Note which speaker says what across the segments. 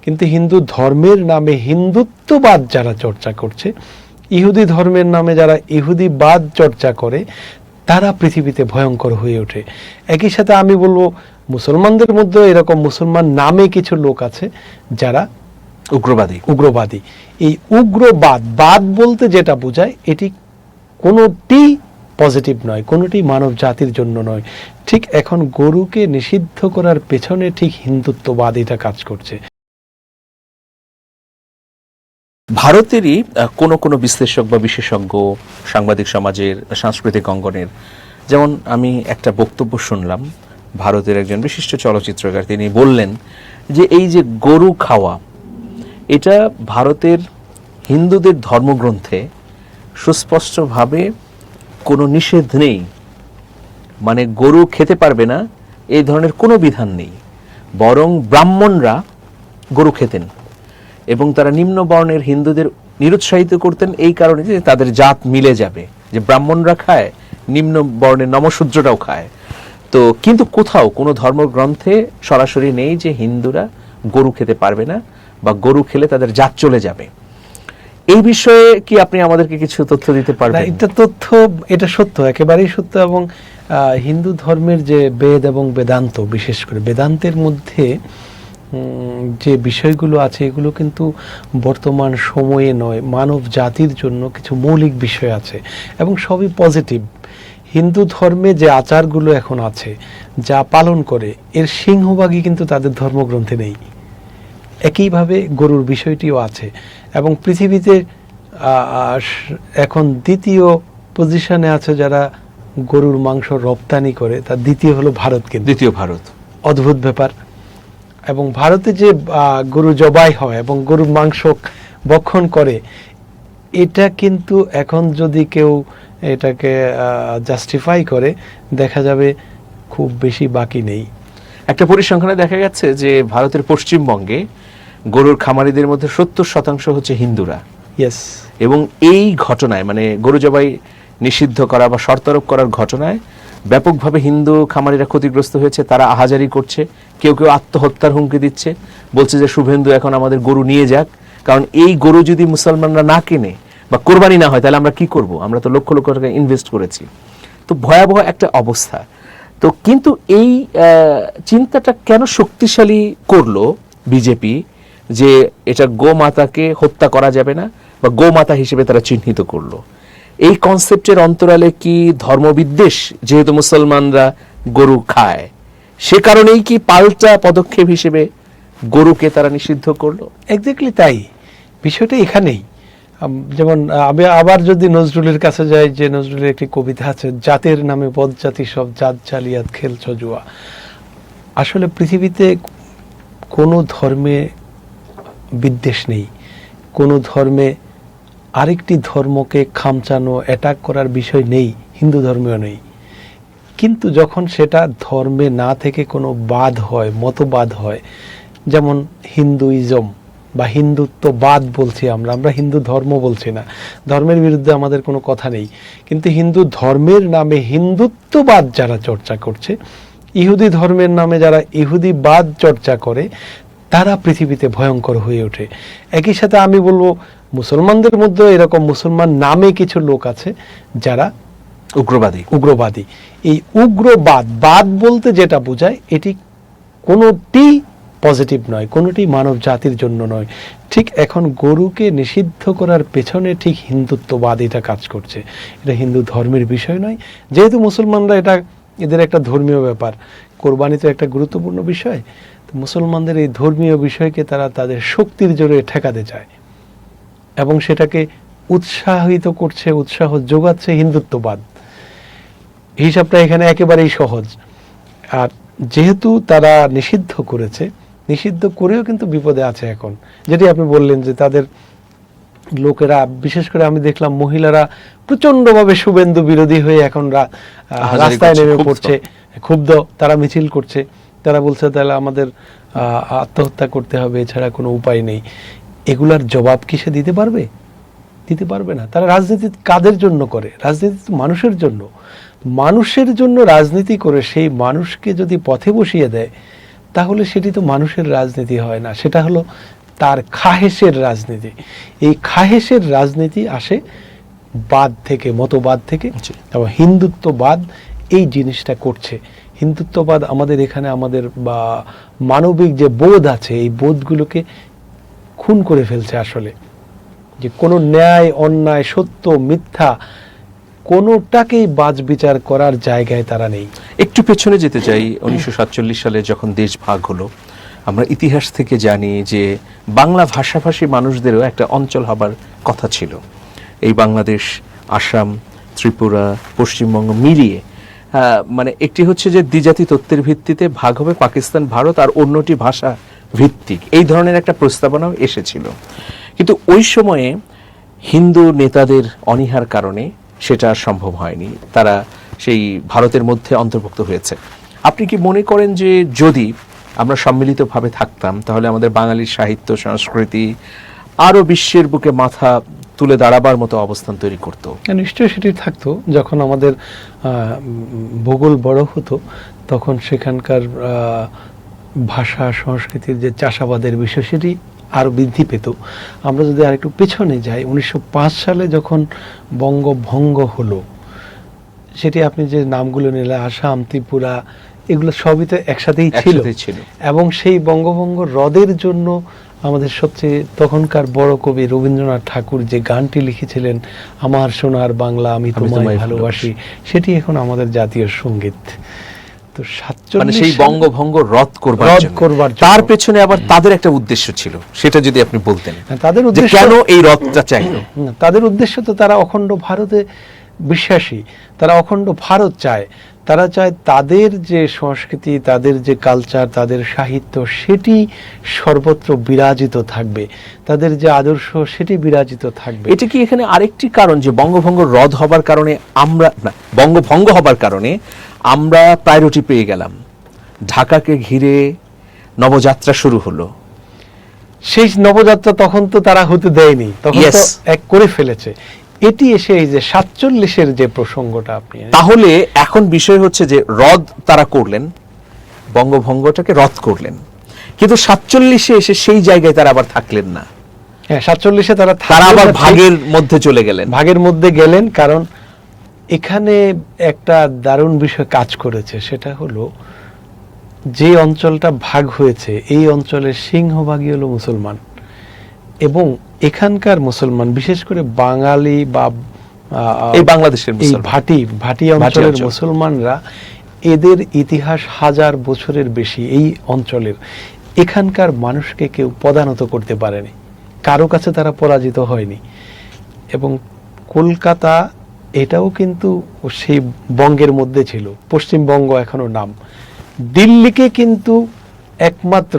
Speaker 1: কিন্তু হিন্দু ধর্মের নামে হিন্দুত্ববাদ যারা চর্চা করছে, ইহুদি ধর্মের নামে যারা ইহুদিবাদ চর্চা করে, তারা পৃথিবীতে ভয়ঙ্কর হয়ে ওঠে। একই সাথে আমি বলবো মুসলমানদের মধ্যে এরকম মুসলমান নামে কিছু লোক আছে যারা উগ্রবাদী। এই উগ্রবাদ, বাদ বলতে যেটা বোঝায়, এটি কোনোটি পজিটিভ নয়, কোনোটি মানব জাতির জন্য নয়। ঠিক এখন গরুকে নিষিদ্ধ করার পেছনে ঠিক হিন্দুত্ববাদ এটা কাজ করছে।
Speaker 2: ভারতেরই কোনো কোনো বিশ্লেষক বা বিশেষজ্ঞ, সাংবাদিক সমাজের, সাংস্কৃতিক অঙ্গনের, যেমন আমি একটা বক্তব্য শুনলাম ভারতের একজন বিশিষ্ট চলচ্চিত্রকার, তিনি বললেন যে এই যে গরু খাওয়া, এটা ভারতের হিন্দুদের ধর্মগ্রন্থে সুস্পষ্টভাবে কোনো নিষেধ নেই, মানে গরু খেতে পারবে না এই ধরনের কোনো বিধান নেই, বরং ব্রাহ্মণরা গরু খেতেন এবং তারা নিম্ন বর্ণের হিন্দুদের নিরুৎসাহিত করতেন এই কারণে যে তাদের জাত মিলে যাবে, যে ব্রাহ্মণরা খায়, নিম্ন বর্ণের নমশূদ্রটাও খায়। তো কিন্তু কোথাও কোনো ধর্মগ্রন্থে সরাসরি নেই যে হিন্দুরা গরু খেতে পারবে না বা গরু খেলে তাদের জাত চলে যাবে। এই বিষয়ে কি আপনি আমাদেরকে কিছু তথ্য দিতে পারবেন?
Speaker 1: এটা সত্য, একেবারেই সত্য। এবং হিন্দু ধর্মের যে বেদ এবং বেদান্ত, বিশেষ করে বেদান্তের মধ্যে যে বিষয়গুলো আছে, এগুলো কিন্তু বর্তমান সময়ে নয়, মানব জাতির জন্য কিছু মৌলিক বিষয় আছে এবং সবই পজিটিভ। হিন্দু ধর্মে যে আচারগুলো এখন আছে, যা পালন করে, এর সিংহভাগই কিন্তু তাদের ধর্মগ্রন্থে নেই। একইভাবে গরুর বিষয়টিও আছে এবং পৃথিবীতে এখন দ্বিতীয় পজিশনে আছে যারা গরুর মাংস রপ্তানি করে, তার দ্বিতীয় হলো ভারত। কিন্তু
Speaker 2: দ্বিতীয় ভারত,
Speaker 1: অদ্ভুত ব্যাপার। এবং ভারতে যে গরু জবাই হয় এবং গরুর মাংস ভক্ষণ করে, এটা কিন্তু এখন যদি কেউ এটাকে জাস্টিফাই করে, দেখা যাবে খুব বেশি বাকি নেই।
Speaker 2: একটা পরিসংখ্যানে দেখা গেছে যে ভারতের পশ্চিমবঙ্গে গরুর খামারিদের মধ্যে 70% হচ্ছে হিন্দুরা।
Speaker 1: ইয়েস।
Speaker 2: এবং এই ঘটনায়, মানে গরু জবাই নিষিদ্ধ করা বা শর্তারোপ করার ঘটনায় ব্যাপকভাবে হিন্দু খামারিরা ক্ষতিগ্রস্ত হয়েছে। তারা আহাজারি করছে, কেউ কেউ আত্মহত্যার হুমকি দিচ্ছে, বলছে যে শুভেন্দু এখন আমাদের গরু নিয়ে যাক, কারণ এই গরু যদি মুসলমানরা না কেনে বা কোরবানি না হয় তাহলে আমরা কি করব, আমরা তো লক্ষ লক্ষ টাকা ইনভেস্ট করেছি। তো ভয়াবহ একটা অবস্থা। তো কিন্তু এই চিন্তাটা কেন শক্তিশালী করলো বিজেপি, যে এটা গোমাতাকে হত্যা করা যাবে না বা গোমাতা হিসেবে তারা চিহ্নিত করলো? এই কনসেপ্টের অন্তরালে কি ধর্মবিদ্বেষ, যেহেতু মুসলমানরা গরু খায়, সে কারণেই কি পাল্টা পদক্ষেপ হিসেবে গরুকে তারা নিষিদ্ধ করলো?
Speaker 1: এক্স্যাক্টলি তাই, বিষয়টা এখানেই। যেমন আমি আবার যদি নজরুলের কাছে যাই, যে নজরুলের একটি কবিতা আছে, জাতের নামে বদজাতি সব জাত জালিয়াত খেলছ জুয়া। আসলে পৃথিবীতে কোনো ধর্মে বিদ্বেষ নেই, কোনো ধর্মে আরেকটি ধর্মকে খামচানো, অ্যাটাক করার বিষয় নেই, হিন্দু ধর্মেও নেই। কিন্তু যখন সেটা ধর্মে না থেকে কোনো বাদ হয়, মতবাদ হয়, যেমন হিন্দুইজম বা হিন্দুত্ববাদ বলছি আমরা হিন্দু ধর্ম বলছি না, ধর্মের বিরুদ্ধে আমাদের কোনো কথা নেই। কিন্তু হিন্দু ধর্মের নামে হিন্দুত্ববাদ যারা চর্চা করছে, ইহুদি ধর্মের নামে যারা ইহুদিবাদ চর্চা করে, তারা পৃথিবীতে ভয়ঙ্কর হয়ে ওঠে। একই সাথে আমি বলবো মুসলমানদের মধ্যে এরকম মুসলমান নামে কিছু লোক আছে যারা উগ্রবাদী। এই উগ্রবাদ, বাদ বলতে যেটা বোঝায়, এটি কোনোটি পজিটিভ নয়, কোনোটি মানব জাতির জন্য নয়। ঠিক এখন গরুকে নিষিদ্ধ করার পেছনে ঠিক হিন্দুত্ববাদ এটা কাজ করছে। এটা হিন্দু ধর্মের বিষয় নয়। যেহেতু মুসলমানরা এটা এদের একটা ধর্মীয় ব্যাপার, কোরবানি তো একটা গুরুত্বপূর্ণ বিষয়, তো মুসলমানদের এই ধর্মীয় বিষয়কে তারা তাদের শক্তির জোরে ঠেকাতে চায় এবং সেটাকে উৎসাহিত করছে, উৎসাহ যোগাচ্ছে হিন্দুত্ববাদ। হিসাবটা এখানে একেবারেই সহজ। আর যেহেতু তারা নিষিদ্ধ করেছে, নিষিদ্ধ করেও কিন্তু বিপদে আছে এখন। যেটি আপনি বললেন যে তাদের লোকেরা, বিশেষ করে আমি দেখলাম মহিলারা প্রচন্ডভাবে শুভেন্দু বিরোধী হয়ে এখন রাস্তায় নেমে পড়ছে, ক্ষুব্ধ, তারা মিছিল করছে, তারা বলছে তাহলে আমাদের আত্মহত্যা করতে হবে, এছাড়া কোনো উপায় নেই। এগুলার জবাব কি সে দিতে পারবে? দিতে পারবে না। তারা রাজনীতি কাদের জন্য করে? রাজনীতি তো মানুষের জন্য। মানুষের জন্য রাজনীতি করে সেই মানুষকে যদি পথে বসিয়ে দেয়, তাহলে সেটি তো মানুষের রাজনীতি হয় না, সেটা হলো তার খাহেশের রাজনীতি। এই খাহেশের রাজনীতি আসে বাদ থেকে, মতবাদ থেকে, এবং হিন্দুত্ববাদ এই জিনিসটা করছে। হিন্দুত্ববাদ আমাদের এখানে আমাদের বা মানবিক যে বোধ আছে এই বোধগুলোকে খুন করে ফেলছে আসলে। যে কোনো ন্যায় অন্যায় সত্য মিথ্যা কোনোটাকেই বাজ বিচার করার জায়গায় তারা নেই।
Speaker 2: একটু পেছনে যেতে চাই। 1947 সালে যখন দেশ ভাগ হলো, আমরা ইতিহাস থেকে জানি যে বাংলা ভাষাভাষী মানুষদেরও একটা অঞ্চল হবার কথা ছিল। এই বাংলাদেশ, আসাম, ত্রিপুরা, পশ্চিমবঙ্গ মিলিয়ে মানে একটি হচ্ছে যে দ্বিজাতি তত্ত্বের ভিত্তিতে ভাগ হবে পাকিস্তান, ভারত, আর অন্যটি ভাষা ভিত্তিক, এই ধরনের একটা প্রস্তাবনাও এসেছিল। কিন্তু ওই সময়ে হিন্দু নেতাদের অনীহার কারণে সেটা আর সম্ভব হয়নি, তারা সেই ভারতের মধ্যে অন্তর্ভুক্ত হয়েছে। আপনি কি মনে করেন যে যদি আমরা সম্মিলিতভাবে থাকতাম তাহলে আমাদের বাঙালির সাহিত্য সংস্কৃতি আরো বিশ্বের বুকে মাথা তুলে দাঁড়াবার মতো অবস্থান তৈরি করত?
Speaker 1: নিশ্চয়ই সেটি থাকতো। যখন আমাদের ভূগোল বড় হতো তখন সেখানকার ভাষা সংস্কৃতির যে চাষাবাদের বিষয় সেটি আরো বৃদ্ধি পেত। আমরা যদি আর একটু পেছনে যাই, 1905 সালে যখন বঙ্গভঙ্গ হলো, সেটি আপনি যে নামগুলো নিলে আসাম, ত্রিপুরা, এগুলো সবই তো একসাথেই ছিল। এবং সেই বঙ্গভঙ্গ রদের জন্য আমাদের সবচেয়ে তখনকার বড় কবি রবীন্দ্রনাথ ঠাকুর যে গানটি লিখেছিলেন, আমার সোনার বাংলা আমি তোমায় ভালোবাসি, সেটি এখন আমাদের জাতীয় সঙ্গীত। তো 47
Speaker 2: সেই বঙ্গভঙ্গ রদ করবার তার পেছনে আবার তাদের একটা উদ্দেশ্য ছিল, সেটা যদি আপনি বলতেন।
Speaker 1: তাদের উদ্দেশ্য
Speaker 2: কেন এই রদটা চাইলো?
Speaker 1: তাদের উদ্দেশ্য তো তারা অখণ্ড ভারতে বিশ্বাসী, তারা অখণ্ড ভারত চায়। তারা চায় তাদের যে সংস্কৃতি, তাদের যে কালচার, তাদের সাহিত্য সেটি সর্বত্র বিরাজিত থাকবে, তাদের যে আদর্শ সেটি বিরাজিত থাকবে।
Speaker 2: এটা কি এখানে আরেকটি কারণ যে বঙ্গভঙ্গ রদ হবার কারণে বঙ্গভঙ্গ হবার কারণে আমরা প্রায়োরিটি পেয়ে গেলাম, ঢাকাকে ঘিরে নবযাত্রা শুরু হলো?
Speaker 1: সেই নবযাত্রা তখন তো তারা হতে দেয়নি, তখন তো এক করে ফেলেছে। এটি এসে এই যে 47-এর যে প্রসঙ্গটা আপনি,
Speaker 2: তাহলে এখন বিষয় হচ্ছে যে রদ তারা করলেন, বঙ্গভঙ্গটাকে রদ করলেন, কিন্তু 47-এ এসে সেই জায়গায় তারা আবার থাকলেন না।
Speaker 1: হ্যাঁ, 47-এ তারা
Speaker 2: আবার ভাগের মধ্যে চলে গেলেন।
Speaker 1: ভাগের মধ্যে গেলেন কারণ এখানে একটা দারুণ বিষয় কাজ করেছে, সেটা হলো যে অঞ্চলটা ভাগ হয়েছে এই অঞ্চলের সিংহভাগই হলো মুসলমান, এবং এখানকার মুসলমান বিশেষ করে বাঙালি বা
Speaker 2: এই বাংলাদেশের
Speaker 1: ভাটি অঞ্চলের মুসলমানরা, এদের ইতিহাস হাজার বছরের বেশি। এই অঞ্চলের এখানকার মানুষকে কেউ পদানত করতে পারেনি, কারো কাছে তারা পরাজিত হয়নি। এবং কলকাতা এটাও কিন্তু সেই বঙ্গের মধ্যে ছিল, পশ্চিমবঙ্গ এখনো নাম। দিল্লিকে কিন্তু একমাত্র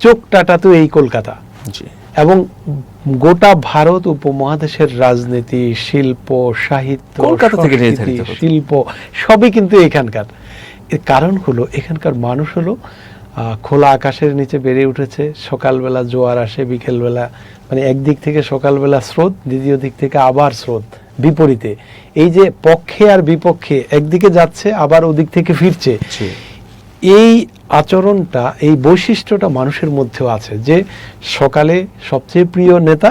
Speaker 1: চোখ টাটাতো এই কলকাতা। এবং গোটা ভারত উপমহাদেশের রাজনীতি, শিল্প, সাহিত্য, শিল্প সবই কিন্তু এখানকার। এর কারণ হলো এখানকার মানুষ হলো খোলা আকাশের নিচে বেড়ে উঠেছে। সকালবেলা জোয়ার আসে, বিকেলবেলা, মানে একদিক থেকে সকালবেলা স্রোত, দ্বিতীয় দিক থেকে আবার স্রোত, বিপরীতে। এই যে পক্ষে আর বিপক্ষে, একদিকে যাচ্ছে আবার ওদিক থেকে ফিরছে, এই আচরণটা, এই বৈশিষ্ট্যটা মানুষের মধ্যেও আছে যে সকালে সবচেয়ে প্রিয় নেতা,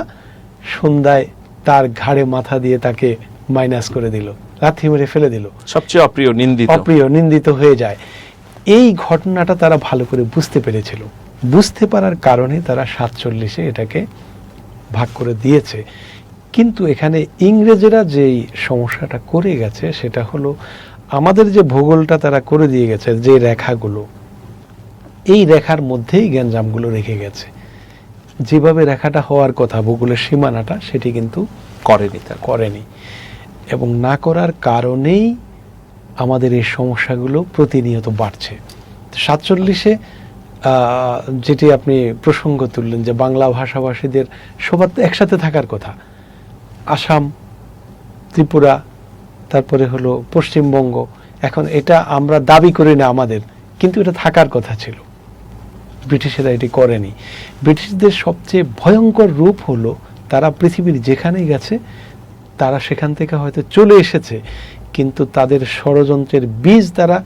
Speaker 1: সন্ধ্যায় তার ঘাড়ে মাথা দিয়ে তাকে মাইনাস করে দিল, লাথি মেরে ফেলে দিল,
Speaker 2: সবচেয়ে অপ্রিয়
Speaker 1: নিন্দিত হয়ে যায়। এই ঘটনাটা তারা ভালো করে বুঝতে পেরেছিল। বুঝতে পারার কারণে তারা 47-এ এটাকে ভাগ করে দিয়েছে। কিন্তু এখানে ইংরেজরা যেই সমস্যাটা করে গেছে সেটা হলো আমাদের যে ভূগোলটা তারা করে দিয়ে গেছে, যে রেখাগুলো, এই রেখার মধ্যেই গ্যাঞ্জামগুলো রেখে গেছে। যেভাবে রেখাটা হওয়ার কথা, ভূগোলের সীমানাটা, সেটি কিন্তু করেনি। এবং না করার কারণেই আমাদের এই সমস্যাগুলো প্রতিনিয়ত বাড়ছে। 47-এ যেটি আপনি প্রসঙ্গ তুললেন যে বাংলা ভাষাভাষীদের সবার তো একসাথে থাকার কথা, আসাম, ত্রিপুরা, তারপরে হলো পশ্চিমবঙ্গ, এখন এটা আমরা দাবি করি না আমাদের, কিন্তু এটা থাকার কথা ছিল। ব্রিটিশেরা এটি করেনি। ব্রিটিশদের সবচেয়ে ভয়ঙ্কর রূপ হলো তারা পৃথিবীর যেখানেই গেছে তারা সেখান থেকে হয়তো চলে এসেছে, কিন্তু তাদের ষড়যন্ত্রের বীজ তারা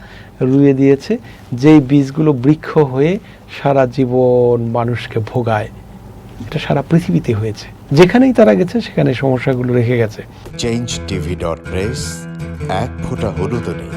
Speaker 1: রুয়ে দিয়েছে, যেই বীজগুলো বৃক্ষ হয়ে সারা জীবন মানুষকে ভোগায়। এটা সারা পৃথিবীতে হয়েছে, যেখানেই তারা গেছে সেখানে সমস্যাগুলো রেখে গেছে।
Speaker 3: changetv.press, এক ফোঁটা হলুদও নেই।